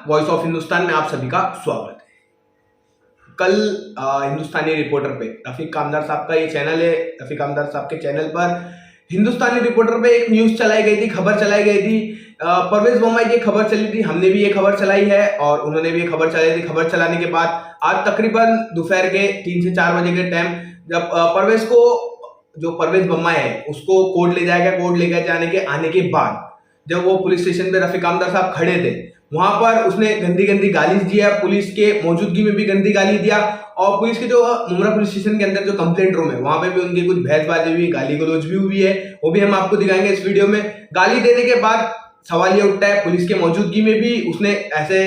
Voice of Hindustan में आप सभी का स्वागत है। कल हिंदुस्तानी रिपोर्टर पे रफीक कामदार साहब का ये चैनल है, रफीक कामदार साहब के चैनल पर हिंदुस्तानी रिपोर्टर पे एक न्यूज चलाई गई थी, खबर चलाई गई थी। परवेज बम्बई की खबर चली थी, हमने भी ये खबर चलाई है और उन्होंने भी ये खबर चलाई थी। खबर चलाने के बाद आज तकरीबन दोपहर के 3 से 4 बजे के टाइम जब परवेज को, जो परवेज बम्बई है उसको कोर्ट ले जाएगा, कोर्ट लेकर जाने के आने के बाद जब वो पुलिस स्टेशन पे रफीक कामदार साहब खड़े थे, वहां पर उसने गंदी गंदी गाली दिया, पुलिस के मौजूदगी में भी गंदी गाली दिया और पुलिस के जो मुमरा पुलिस स्टेशन के अंदर जो कंप्लेंट रूम है वहां पे भी उनकी कुछ बहसबाजी हुई, गाली गलौज भी हुई है, वो भी हम आपको दिखाएंगे इस वीडियो में। गाली देने के बाद सवाल ये उठता है, पुलिस के मौजूदगी में भी उसने ऐसे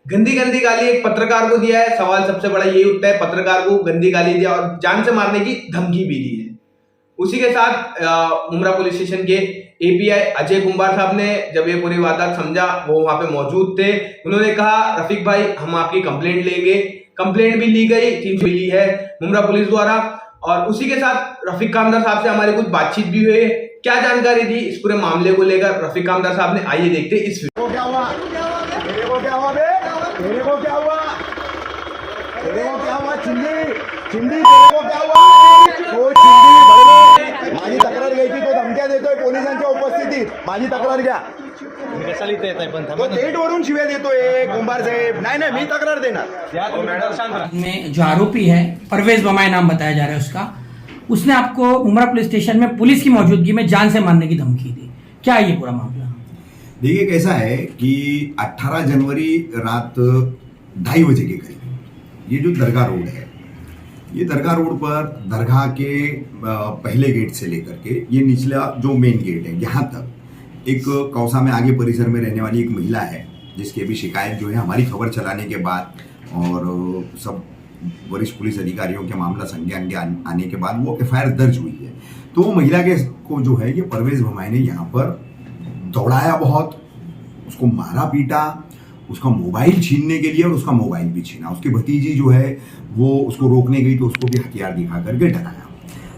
गंदी गंदी गाली एक पत्रकार को दिया है। सवाल सबसे बड़ा ये उठता है, पत्रकार को गंदी गाली दिया और जान से मारने की धमकी भी दी है। उसी के साथ मुमरा पुलिस स्टेशन के एपीआई अजय कुमार साहब ने जब ये पूरी वारदात समझा, वो वहां पे मौजूद थे। उन्होंने कहा रफीक भाई हम आपकी कंप्लेंट लेंगे। कंप्लेंट भी ली गई, 300 मिली है मुमरा पुलिस द्वारा। और उसी के साथ रफीक कामदार साहब से हमारी कुछ बातचीत भी हुई। क्या जानकारी दी इस पूरे मामले को लेकर रफीक कामदार साहब ने, आइए देखते इस वीडियो। क्या हुआ? तेरे को क्या हुआ बे? तेरे को क्या हुआ? तेरे को क्या हुआ? चिंदी चिंदी तेरे को क्या हुआ? ओ चिंदी बरोबर माझी तक्रार घ्यायची, तो धमक्या देतोय पोलिसांच्या उपस्थितीत। माझी तक्रार घ्या। कसा लिहिता येत आहे पण तो थेट वरून शिव्या देतोय कुंभार साहेब। नाही नाही मी तक्रार देणार। में जो आरोपी है परवेज बम्बई नाम बताया जा रहा है उसका, उसने आपको उमरा पुलिस स्टेशन में पुलिस की मौजूदगी में जान से मारने की धमकी दी। क्या है ये पूरा मामला? देखिए कैसा है कि 18 जनवरी रात 2:30 बजे के करीब ये जो दरगाह रोड है, ये दरगाह रोड पर दरगाह के पहले गेट से लेकर के ये निचला जो मेन गेट है यहाँ तक एक कौसा में आगे परिसर में रहने वाली एक महिला है, जिसकी अभी शिकायत जो है हमारी खबर चलाने के बाद और सब वरिष्ठ पुलिस अधिकारियों के मामला संज्ञान के आने के बाद वो एफआईआर दर्ज हुई है। तो वो महिला के को जो है ये परवेज बम्बई ने यहाँ पर दौड़ाया, बहुत उसको मारा पीटा, उसका मोबाइल छीनने के लिए और उसका मोबाइल भी छीना। उसकी भतीजी जो है वो उसको रोकने गई तो उसको भी हथियार दिखा करके डराया।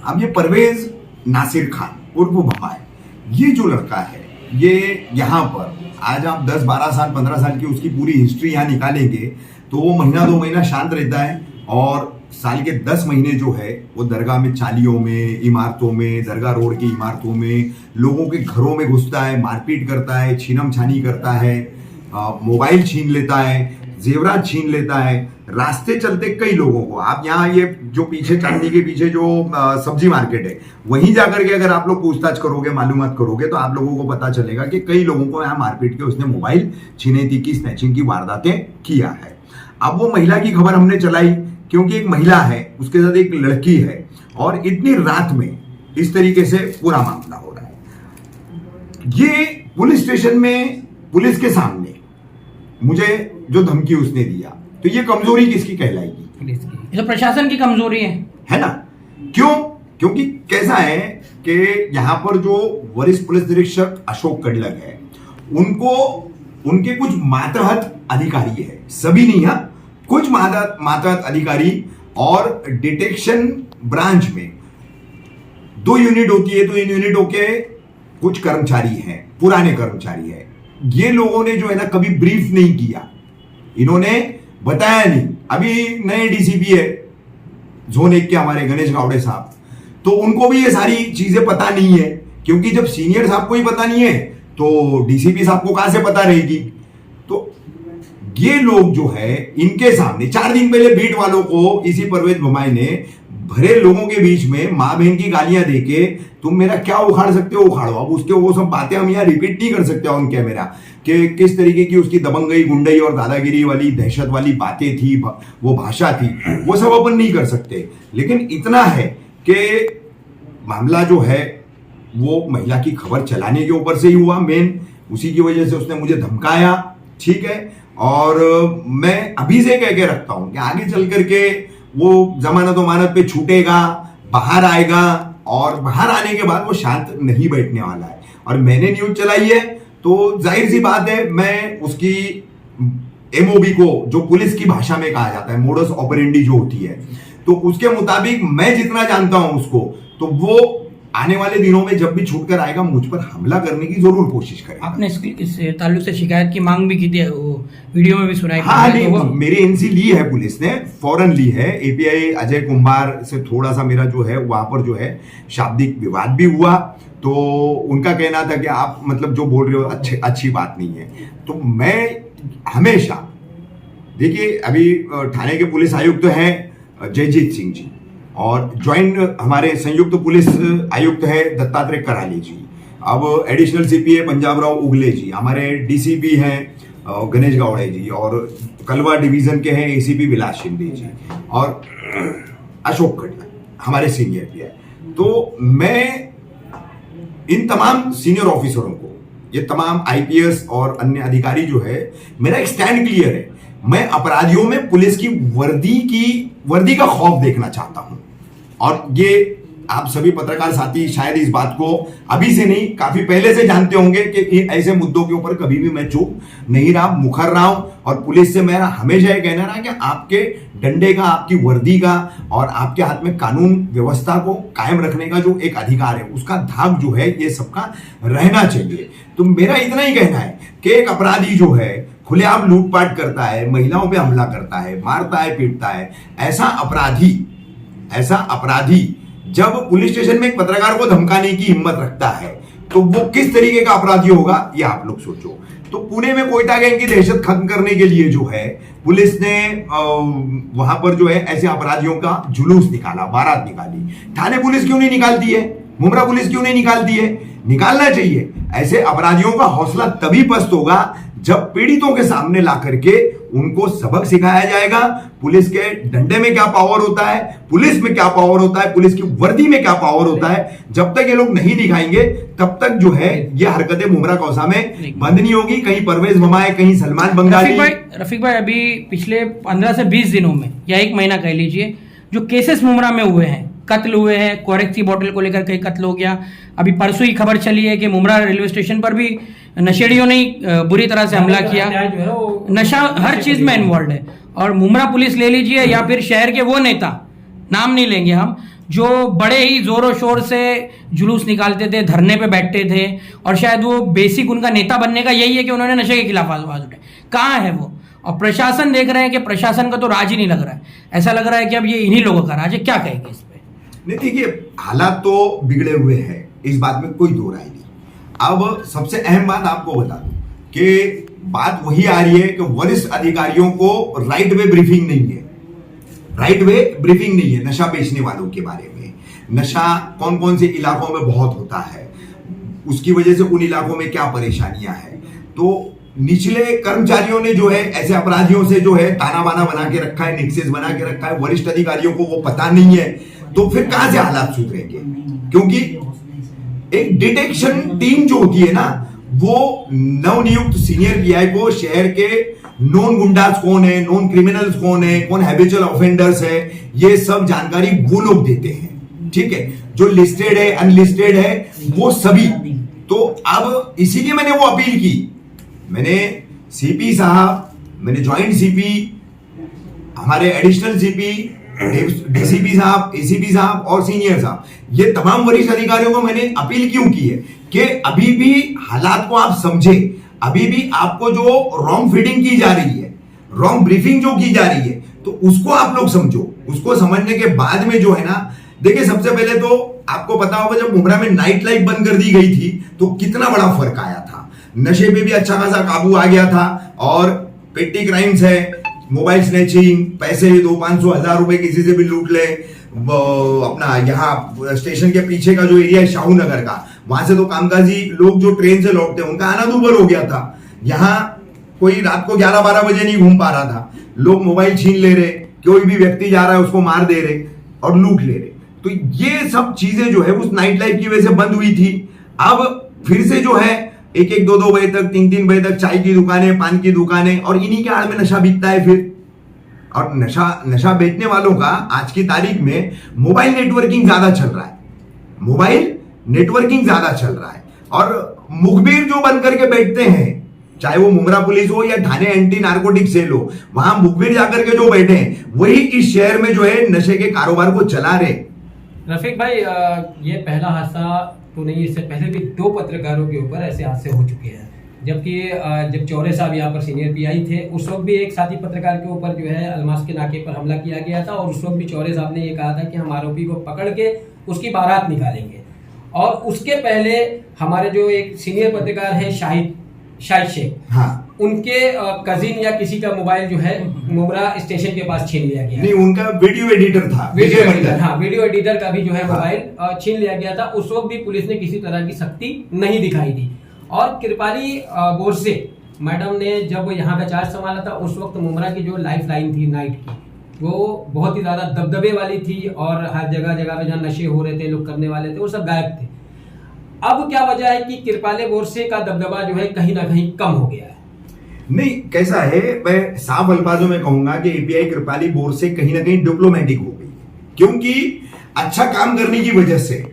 अब ये परवेज नासिर खान उर्फ बम्बई, ये जो लड़का है ये यहाँ पर आज आप 10, 12 साल, 15 साल की उसकी पूरी हिस्ट्री यहाँ निकालेंगे तो वो महीना 2 महीना शांत रहता है और साल के 10 महीने जो है वो दरगाह में, चालियों में, इमारतों में, दरगाह रोड की इमारतों में, लोगों के घरों में घुसता है, मारपीट करता है, छीनम छानी करता है, मोबाइल छीन लेता है, जेवरात छीन लेता है। रास्ते चलते कई लोगों को, आप यहाँ ये जो पीछे चांदी के पीछे जो सब्जी मार्केट है वहीं जाकर के अगर आप लोग पूछताछ करोगे, मालूमात करोगे तो आप लोगों को पता चलेगा कि कई लोगों को यहाँ मारपीट के उसने मोबाइल छीनती की, स्नैचिंग की वारदातें किया है। अब वो महिला की खबर हमने चलाई क्योंकि एक महिला है, उसके साथ एक लड़की है और इतनी रात में इस तरीके से पूरा मामला हो रहा है। ये पुलिस स्टेशन में पुलिस के सामने मुझे जो धमकी उसने दिया, तो ये कमजोरी किसकी कहलाएगी? ये तो प्रशासन की कमजोरी है ना? क्यों? क्योंकि कैसा है कि यहाँ पर जो वरिष्ठ पुलिस निरीक्षक अशोक कडलक है, उनको उनके कुछ मातहत अधिकारी है, सभी नहीं है, कुछ मातहत अधिकारी और डिटेक्शन ब्रांच में 2 यूनिट होती है, तो इन यूनिटों के कुछ कर्मचारी हैं, पुराने कर्मचारी हैं। ये लोगों ने जो है ना कभी ब्रीफ नहीं किया, इन्होंने बताया नहीं। अभी नए डीसीपी है जोन 1 के हमारे गणेश गावड़े साहब, तो उनको भी ये सारी चीजें पता नहीं है, क्योंकि जब सीनियर साहब को ही पता नहीं है तो डीसीपी साहब को कहां से पता रहेगी। तो ये लोग जो है इनके सामने 4 दिन पहले बीट वालों को इसी परवेज बम्बई ने भरे लोगों के बीच में मां बहन की गालियां देके तुम मेरा क्या उखाड़ सकते हो उखाड़ो। अब उसके वो सब बातें हम यहाँ रिपीट नहीं कर सकते ऑन कैमरा कि किस तरीके की उसकी दबंगई, गुंडई और दादागिरी वाली, दहशत वाली बातें थी, वो भाषा थी, वो सब अपन नहीं कर सकते। लेकिन इतना है कि मामला जो है वो महिला की खबर चलाने के ऊपर से ही हुआ मेन, उसी की वजह से उसने मुझे धमकाया, ठीक है। और मैं अभी से कह के रखता हूं कि आगे चल करके वो जमानत वमानत पे छूटेगा, बाहर आएगा और बाहर आने के बाद वो शांत नहीं बैठने वाला है। और मैंने न्यूज चलाई है तो जाहिर सी बात है मैं उसकी एमओबी को, जो पुलिस की भाषा में कहा जाता है मोडस ऑपरेंडी जो होती है, तो उसके मुताबिक मैं जितना जानता हूं उसको, तो वो आने वाले दिनों में जब भी छूटकर आएगा मुझ पर हमला करने की जरूर कोशिश करेगा। आपने इस ताल्लुक से शिकायत की मांग भी की थी, वो वीडियो में भी सुनाई। हाँ नहीं, मेरी एनसी ली है पुलिस ने, फौरन ली है। एपीआई अजय कुमार से थोड़ा सा मेरा जो है वहां पर जो है शाब्दिक विवाद भी हुआ, तो उनका कहना था कि आप मतलब जो बोल रहे हो अच्छी बात नहीं है। तो मैं हमेशा, देखिए अभी थाने के पुलिस आयुक्त हैं जयजीत सिंह जी, और ज्वाइंट हमारे संयुक्त पुलिस आयुक्त है दत्तात्रेय कराली जी, अब एडिशनल सीपी है पंजाब राव उगले जी, हमारे डीसीपी हैं गणेश गावड़े जी, और कलवा डिवीजन के हैं एसीपी विलास शिंदे जी, और अशोक खट्टर हमारे सीनियर भी है। तो मैं इन तमाम सीनियर ऑफिसरों को, ये तमाम आईपीएस और अन्य अधिकारी जो है, मेरा एक स्टैंड क्लियर है। मैं अपराधियों में पुलिस की वर्दी का खौफ देखना चाहता हूं, और ये आप सभी पत्रकार साथी शायद इस बात को अभी से नहीं काफी पहले से जानते होंगे कि ऐसे मुद्दों के ऊपर कभी भी मैं चुप नहीं रहा, मुखर रहा हूं। और पुलिस से मेरा हमेशा ये कहना रहा कि आपके डंडे का, आपकी वर्दी का और आपके हाथ में कानून व्यवस्था को कायम रखने का जो एक अधिकार है, उसका धाक जो है ये सबका रहना चाहिए। तो मेरा इतना ही कहना है कि एक अपराधी जो है खुलेआम लूटपाट करता है, महिलाओं पे हमला करता है, मारता है, पीटता है, ऐसा अपराधी जब पुलिस स्टेशन में एक पत्रकार को धमकाने की हिम्मत रखता है तो वो किस तरीके का अपराधी होगा, ये आप लोग सोचो। तो पुणे में कोयटा गैंग की दहशत खत्म करने के लिए जो है पुलिस ने वहां पर जो है ऐसे अपराधियों का जुलूस निकाला, बारात निकाली। थाने पुलिस क्यों नहीं निकालती है? मुमरा पुलिस क्यों नहीं निकालती है? निकालना चाहिए। ऐसे अपराधियों का हौसला तभी पस्त होगा जब पीड़ितों के सामने ला करके उनको सबक सिखाया जाएगा। पुलिस के डंडे में क्या पावर होता है, पुलिस में क्या पावर होता है, पुलिस की वर्दी में क्या पावर होता है। जब तक ये लोग नहीं दिखाएंगे तब तक जो है ये हरकतें मुमरा कौसा में बंद नहीं होगी। कहीं परवेज ममाए, कहीं सलमान बंगाली। रफीक भाई अभी पिछले 15 से 20 दिनों में या एक महीना कह लीजिए, जो केसेस मुमरा में हुए हैं, कत्ल हुए हैं, कोरेक्स की बोतल को लेकर कहीं कत्ल हो गया। अभी परसों ही खबर चली है कि मुमरा रेलवे स्टेशन पर भी नशेड़ियों ने बुरी तरह से हमला किया। नशा हर चीज में इन्वॉल्व है। और मुमरा पुलिस ले लीजिए या फिर शहर के वो नेता, नाम नहीं लेंगे हम, जो बड़े ही जोरों शोर से जुलूस निकालते थे, धरने पे बैठते थे, और शायद वो बेसिक उनका नेता बनने का यही है कि उन्होंने नशे के खिलाफ आवाज उठाई। कहाँ है वो? और प्रशासन देख रहे हैं कि प्रशासन का तो राज ही नहीं लग रहा है। ऐसा लग रहा है कि अब ये इन्हीं लोगों का राज है। क्या कहेंगे इस पे? नहीं देखिए, हालात तो बिगड़े हुए हैं, इस बात में कोई दो राय नहीं। अब सबसे अहम बात आपको बता दूं कि बात वही आ रही है कि वरिष्ठ अधिकारियों को राइट वे ब्रीफिंग नहीं है। राइट वे ब्रीफिंग नहीं है नशा बेचने वालों के बारे में। नशा कौन कौन से इलाकों में बहुत होता है, उसकी वजह से उन इलाकों में क्या परेशानियां हैं। तो निचले कर्मचारियों ने जो है ऐसे अपराधियों से जो है ताना बाना बना के रखा है, निक्सेस बना के रखा है। वरिष्ठ अधिकारियों को वो पता नहीं है, तो फिर कहां से हालात सुधरेंगे? क्योंकि एक डिटेक्शन टीम जो होती है ना, वो नवनियुक्त सीनियर पीआई को शहर के नॉन गुंडास कौन है, नॉन क्रिमिनल्स कौन है, कौन हैबिचुअल ऑफेंडर्स है, ये सब जानकारी वो लोग देते हैं। ठीक है, जो लिस्टेड है, अनलिस्टेड है, वो सभी। तो अब इसीलिए मैंने वो अपील की। मैंने सीपी साहब, मैंने ज्वाइंट सीपी, हमारे एडिशनल सीपी, डीसीपी साहब, एसीपी साहब और सीनियर साहब, ये तमाम वरिष्ठ अधिकारियों को मैंने अपील क्यों की है कि अभी भी हालात को आप समझे। अभी भी आपको जो रॉन्ग फीडिंग की जा रही है, रॉन्ग ब्रीफिंग जो की जा रही है, तो उसको आप लोग समझो। उसको समझने के बाद में जो है ना, देखिए सबसे पहले तो आपको पता होगा जब मुमरा में नाइट लाइफ बंद कर दी गई थी तो कितना बड़ा फर्क आया था। नशे पे भी अच्छा खासा काबू आ गया था, और पेटी क्राइम्स है, मोबाइल स्नैचिंग, पैसे 200-500 हजार रुपए किसी से भी लूट ले। अपना यहाँ स्टेशन के पीछे का जो एरिया है शाहू नगर का, वहां से तो कामकाजी लोग जो ट्रेन से लौटते हैं उनका आना दूभर हो गया था। यहाँ कोई रात को 11-12 बजे नहीं घूम पा रहा था। लोग मोबाइल छीन ले रहे, कोई भी व्यक्ति जा रहा है उसको मार दे रहे और लूट ले रहे। तो ये सब चीजें जो है उस नाइट लाइफ की वजह से बंद हुई थी। अब फिर से जो है 1-1, 2-2 बजे तक, 3-3 बजे तक चाय की दुकानें, पान की दुकानें, और इन्हीं के आड़ में नशा बिकता है फिर। और नशा बेचने वालों का आज की तारीख में मोबाइल नेटवर्किंग ज्यादा चल रहा है। मोबाइल नेटवर्किंग ज्यादा चल रहा है, और मुखबिर जो बन करके बैठते हैं, चाहे वो मुमरा पुलिस हो या थाने एंटी नार्कोटिक सेल हो, वहां मुखबिर जाकर के जो बैठे हैं वही इस शहर में जो है नशे के कारोबार को चला रहे। रफीक भाई, ये पहला हादसा तो नहीं, इससे पहले भी 2 पत्रकारों के ऊपर ऐसे हादसे हो चुके हैं। जबकि जब चौरे साहब यहाँ पर सीनियर पीआई थे, उस वक्त भी एक साथी पत्रकार के ऊपर जो है अलमास के नाके पर हमला किया गया था, और उस वक्त भी चौरे साहब ने ये कहा था कि हम आरोपी को पकड़ के उसकी बारात निकालेंगे। और उसके पहले हमारे जो एक सीनियर पत्रकार है शाहिद शेख, हाँ, उनके कजिन या किसी का मोबाइल जो है मुमरा स्टेशन के पास छीन लिया गया। नहीं, उनका वीडियो एडिटर था, वीडियो एडिटर, हाँ, वीडियो एडिटर का भी जो है हाँ। मोबाइल छीन लिया गया था। उस वक्त भी पुलिस ने किसी तरह की सख्ती नहीं दिखाई दी। और कृपाली बोरसे मैडम ने जब यहाँ का चार्ज संभाला था, उस वक्त मुमरा की जो लाइफ लाइन थी नाइट की, वो बहुत ही ज्यादा दबदबे वाली थी, और हर जगह जगह पे जहाँ नशे हो रहे थे, लोग करने वाले थे, वो सब गायब थे। अब क्या वजह है कि कृपाली बोरसे का दबदबा जो है कहीं ना कहीं कम हो गया है? नहीं, कैसा है, मैं साफ अल्फाजों में कहूंगा कि एपीआई कृपाली बोरसे कहीं ना कहीं डिप्लोमेटिक हो गई, क्योंकि अच्छा काम करने की वजह से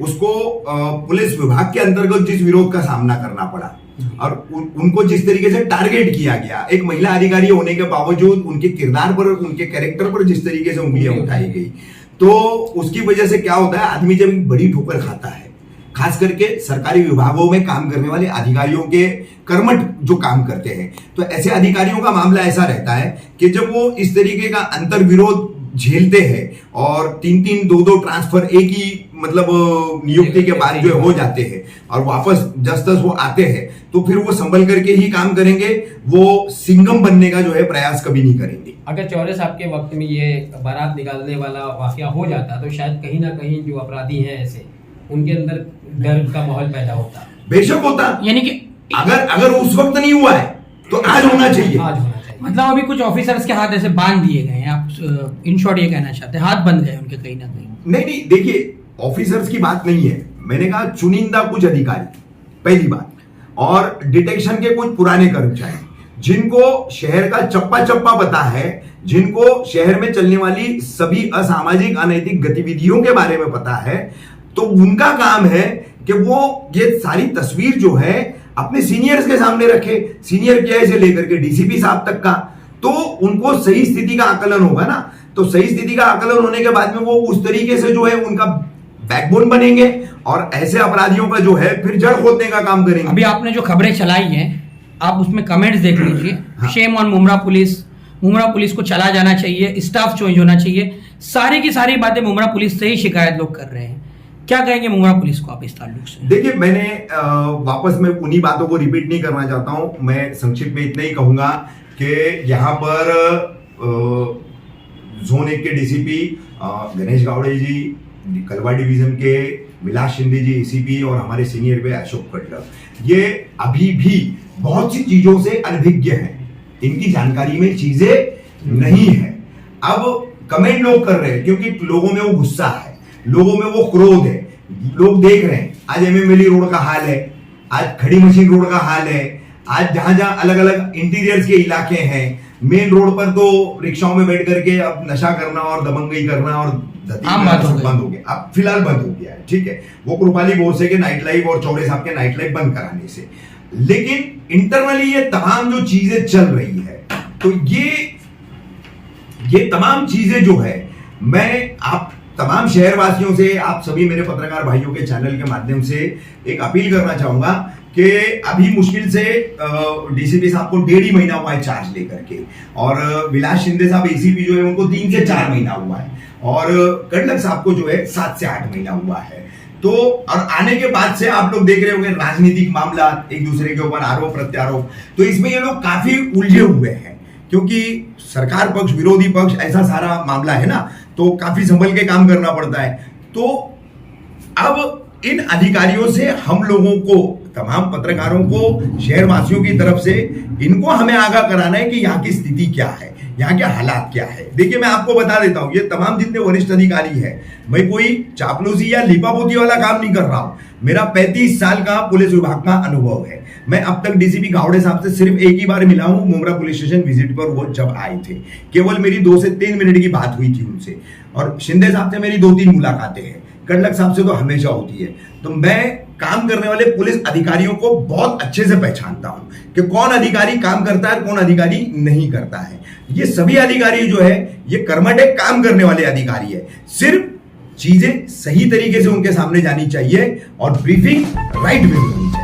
उसको पुलिस विभाग के अंतर्गत जिस विरोध का सामना करना पड़ा और उनको जिस तरीके से टारगेट किया गया, एक महिला अधिकारी होने के बावजूद उनके किरदार पर, उनके कैरेक्टर पर जिस तरीके से उंगलियां उठाई गई, तो उसकी वजह से क्या होता है, आदमी जब एक बड़ी ठोकर खाता है, खास करके सरकारी विभागों में काम करने वाले अधिकारियों के कर्मठ जो काम करते हैं, तो ऐसे अधिकारियों का मामला ऐसा रहता है कि जब वो इस तरीके का अंतर विरोध झेलते हैं और 3-3, 2-2 ट्रांसफर एक ही मतलब नियुक्ति के बाद जो हो जाते हैं और वापस जस वो आते हैं, तो फिर वो संभल करके ही काम करेंगे, वो सिंघम बनने का जो है प्रयास कभी नहीं करेंगे। अगर चौरे साहब के वक्त में ये बारात निकालने वाला वाकया हो जाता, तो शायद कहीं ना कहीं जो अपराधी हैं ऐसे, उनके अंदर डर का माहौल पैदा होता। बेशक होता, यानी कि अगर उस वक्त नहीं हुआ है तो आज होना चाहिए। आज होना चाहिए। मतलब अभी कुछ ऑफिसर्स के हाथ ऐसे बांध दिए गए हैं, आप इन शॉर्ट ये कहना चाहते हैं, हाथ बंद गए उनके कहीं ना कहीं? नहीं, देखिए, ऑफिसर्स की बात नहीं है, मैंने कहा चुनिंदा कुछ अधिकारी, पहली बात, और डिटेक्शन के कुछ पुराने कर्मचारी जिनको शहर का चप्पा चप्पा पता है, जिनको शहर में चलने वाली सभी असामाजिक अनैतिक गतिविधियों के बारे में पता है, तो उनका काम है कि वो ये सारी तस्वीर जो है अपने सीनियर्स के सामने रखे, सीनियर क्या से लेकर के डीसीपी साहब तक का, तो उनको सही स्थिति का आकलन होगा ना, तो सही स्थिति का आकलन होने के बाद में वो उस तरीके से जो है उनका बैकबोन बनेंगे और ऐसे अपराधियों का जो है फिर जड़ खोदने का काम करेंगे। अभी आपने जो खबरें चलाई हैं, आप उसमें कमेंट्स देख लीजिए। शेम ऑन मुमरा पुलिस को चला जाना चाहिए, स्टाफ चेंज होना चाहिए, सारी की सारी बातें मुमरा पुलिस से ही शिकायत लोग कर रहे हैं। क्या कहेंगे मुमरा पुलिस को आप इस ताल्लुक से? देखिए, मैंने वापस में उन्हीं बातों को रिपीट नहीं करना चाहता हूं, मैं संक्षिप्त में इतना ही कहूंगा कि यहाँ पर जोन 1 के डीसीपी गणेश गावड़े जी, कलवा डिवीजन के विलास शिंदे जी एसीपी और हमारे सीनियर पे अशोक कटलर, ये अभी भी बहुत सी चीजों से अनभिज्ञ हैं, इनकी जानकारी में चीजें नहीं है। अब कमेंट लोग कर रहे हैं क्योंकि लोगों में वो गुस्सा है, लोगों में वो क्रोध है, लोग देख रहे हैं आज एमएमएलई रोड का हाल है, आज खड़ी मशीन रोड का हाल है, आज जहां जहां अलग अलग इंटीरियर्स के इलाके हैं, मेन रोड पर तो रिक्शाओं में बैठ करके अब नशा करना और दबंगई करना और बंद हो गया, अब फिलहाल बंद हो गया है, ठीक है, वो कृपाली बोरसे के नाइट लाइफ और चौड़े साहब के नाइट लाइफ बंद कराने से। लेकिन इंटरनली ये तमाम जो चीजें चल रही है, तो ये तमाम चीजें जो है, मैं आप तमाम शहरवासियों से, आप सभी मेरे पत्रकार भाइयों के चैनल के माध्यम से एक अपील करना चाहूंगा कि अभी मुश्किल से डीसीपी साहब को 1.5 महीना हुआ है चार्ज लेकर के, और विलास शिंदे साहब एसीपी जो है उनको 3 से 4 महीना हुआ है, और कटलक साहब को जो है 7 से 8 महीना हुआ है। तो और आने के बाद से आप लोग देख रहे होंगे राजनीतिक मामला, एक दूसरे के ऊपर आरोप प्रत्यारोप, तो इसमें ये लोग काफी उलझे हुए हैं, क्योंकि सरकार पक्ष विरोधी पक्ष ऐसा सारा मामला है ना, तो काफी संभल के काम करना पड़ता है। तो अब इन अधिकारियों से हम लोगों को, तमाम पत्रकारों को, शहरवासियों की तरफ से इनको हमें आगाह कराना है कि यहाँ की स्थिति क्या है, यहाँ के हालात क्या है। देखिए, मैं आपको बता देता हूँ, ये तमाम जितने वरिष्ठ अधिकारी हैं, मैं कोई चापलूसी या लिपापोती वाला काम नहीं कर रहा हूँ, मेरा 35 साल का पुलिस विभाग का अनुभव है। मैं अब तक डीसीपी गावड़े साहब से सिर्फ एक ही बार मिला हूं, मुमरा पुलिस स्टेशन विजिट पर वो जब आए थे, केवल मेरी 2 से 3 मिनट की बात हुई थी उनसे, और शिंदे साहब से मेरी 2-3 मुलाकातें हैं, कटलक साहब से तो हमेशा होती है। तो मैं काम करने वाले पुलिस अधिकारियों को बहुत अच्छे से पहचानता हूं कि कौन अधिकारी काम करता है, कौन अधिकारी नहीं करता है। ये सभी अधिकारी जो है, ये कर्मठ काम करने वाले अधिकारी है। सिर्फ चीजें सही तरीके से उनके सामने जानी चाहिए और ब्रीफिंग राइट वे में होनी चाहिए।